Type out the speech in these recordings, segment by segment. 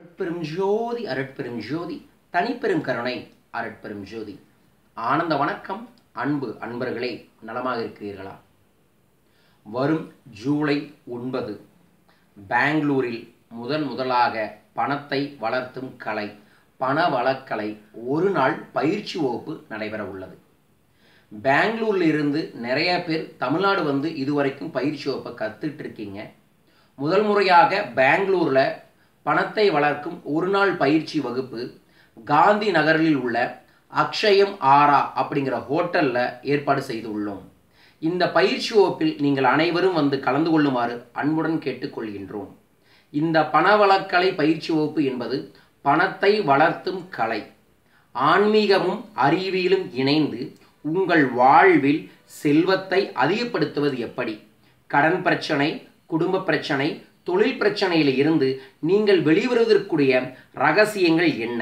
அருட்பெரும் ஜோதி அருட்பெரும் ஜோதி தனிப்பெரும் கருணை அருட்பெரும் ஜோதி. ஆனந்த வணக்கம். அன்பு அன்பர்களே, நலமாக இருக்கிறீர்களா? வரும் ஜூலை 9 பெங்களூரில் முதலாக பணத்தை வளர்த்தும் கலை, பண வளக்கலை ஒரு நாள் பயிற்சி வகுப்பு நடைபெற உள்ளது. பெங்களூரில் இருந்து நிறைய பேர் தமிழ்நாடு வந்து இதுவரைக்கும் பயிற்சி வகுப்பை கற்றுட்டு இருக்கீங்க. முதல் முறையாக பெங்களூரில் பணத்தை வளர்க்கும் ஒரு நாள் பயிற்சி வகுப்பு காந்தி நகரில் உள்ள அக்ஷயம் ஆரா அப்படிங்கிற ஹோட்டலில் ஏற்பாடு செய்துள்ளோம். இந்த பயிற்சி வகுப்பில் நீங்கள் அனைவரும் வந்து கலந்து கொள்ளுமாறு அன்புடன் கேட்டுக்கொள்கின்றோம். இந்த பணவளக்கலை பயிற்சி வகுப்பு என்பது பணத்தை வளர்த்தும் கலை, ஆன்மீகமும் அறிவியலும் இணைந்து உங்கள் வாழ்வில் செல்வத்தை அதிகப்படுத்துவது எப்படி, கடன் பிரச்சனை, குடும்ப பிரச்சனை, தொழில் பிரச்சனையில் இருந்து நீங்கள் வெளிவருவதற்குரிய ரகசியங்கள் என்ன,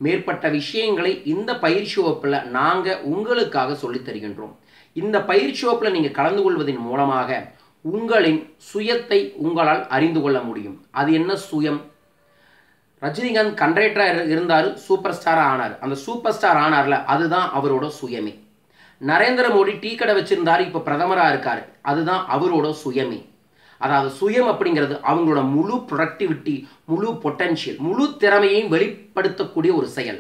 மேற்பட்ட விஷயங்களை இந்த பயிற்சி வகுப்பில் நாங்கள் உங்களுக்காக சொல்லித் தருகின்றோம். இந்த பயிற்சி வகுப்பில் நீங்கள் கலந்து கொள்வதன் மூலமாக உங்களின் சுயத்தை உங்களால் அறிந்து கொள்ள முடியும். அது என்ன சுயம்? ரஜினிகாந்த் கண்டக்டராக இருந்தார், சூப்பர் ஸ்டாராக ஆனார். அந்த சூப்பர் ஸ்டார் ஆனார்ல, அதுதான் அவரோட சுயமே. நரேந்திர மோடி டீ கடை வச்சிருந்தார், இப்போ பிரதமராக இருக்கார், அதுதான் அவரோட சுயமே. அதாவது சுயம் அப்படிங்கிறது அவங்களோட முழு ப்ரொடக்டிவிட்டி, முழு பொட்டன்ஷியல், முழு திறமையையும் வெளிப்படுத்தக்கூடிய ஒரு செயல்.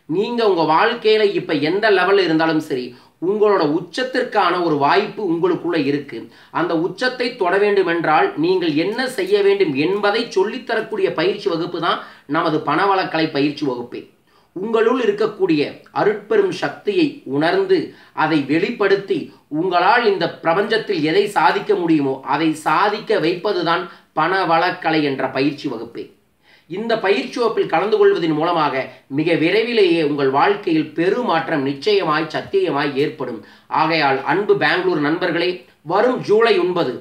நீங்கள் உங்கள் வாழ்க்கையில் இப்போ எந்த லெவலில் இருந்தாலும் சரி, உங்களோட உச்சத்திற்கான ஒரு வாய்ப்பு உங்களுக்குள்ளே இருக்குது. அந்த உச்சத்தை தொட வேண்டும் என்றால் நீங்கள் என்ன செய்ய வேண்டும் என்பதை சொல்லித்தரக்கூடிய பயிற்சி வகுப்பு தான் நமது பணவளக்கலை பயிற்சி வகுப்பே. உங்களுள் இருக்கக்கூடிய அருட்பெரும் சக்தியை உணர்ந்து அதை வெளிப்படுத்தி உங்களால் இந்த பிரபஞ்சத்தில் எதை சாதிக்க முடியுமோ அதை சாதிக்க வைப்பதுதான் பணவளக்கலை என்ற பயிற்சி வகுப்பே. இந்த பயிற்சி வகுப்பில் கலந்து கொள்வதன் மூலமாக மிக விரைவிலேயே உங்கள் வாழ்க்கையில் பெருமாற்றம் நிச்சயமாய் சத்தியமாய் ஏற்படும். ஆகையால் அன்பு பெங்களூர் நண்பர்களே, வரும் ஜூலை 9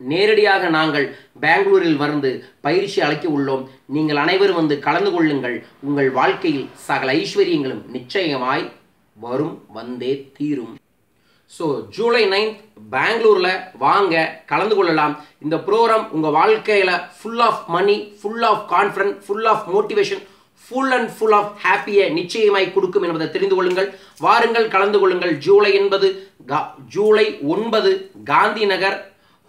நேரடியாக நாங்கள் பெங்களூரில் வந்து பயிற்சி அளிக்க உள்ளோம். நீங்கள் அனைவரும் வந்து கலந்து கொள்ளுங்கள். உங்கள் வாழ்க்கையில் சகல ஐஸ்வர்யங்களும் நிச்சயமாய் வரும், வந்தே தீரும். ஸோ ஜூலை 9 பெங்களூரில் வாங்க, கலந்து கொள்ளலாம். இந்த ப்ரோக்ராம் உங்கள் வாழ்க்கையில் full of money, full of confidence, full of motivation, full and full of ஹாப்பியை நிச்சயமாய் கொடுக்கும் என்பதை தெரிந்து கொள்ளுங்கள். வாருங்கள், கலந்து கொள்ளுங்கள். July 9 Gandhi Nagar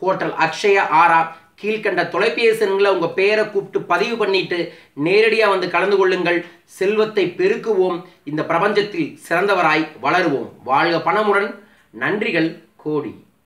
hotel Akshaya aura. கீழ்கண்ட தொலைபேசி எண்ணில் உங்கள் பேரை கூப்பிட்டு பதிவு பண்ணிட்டு நேரடியாக வந்து கலந்து கொள்ளுங்கள். செல்வத்தை பெருக்குவோம், இந்த பிரபஞ்சத்தில் சிறந்தவராய் வளருவோம். வாழ்க பணமுடன். நன்றிகள் கோடி.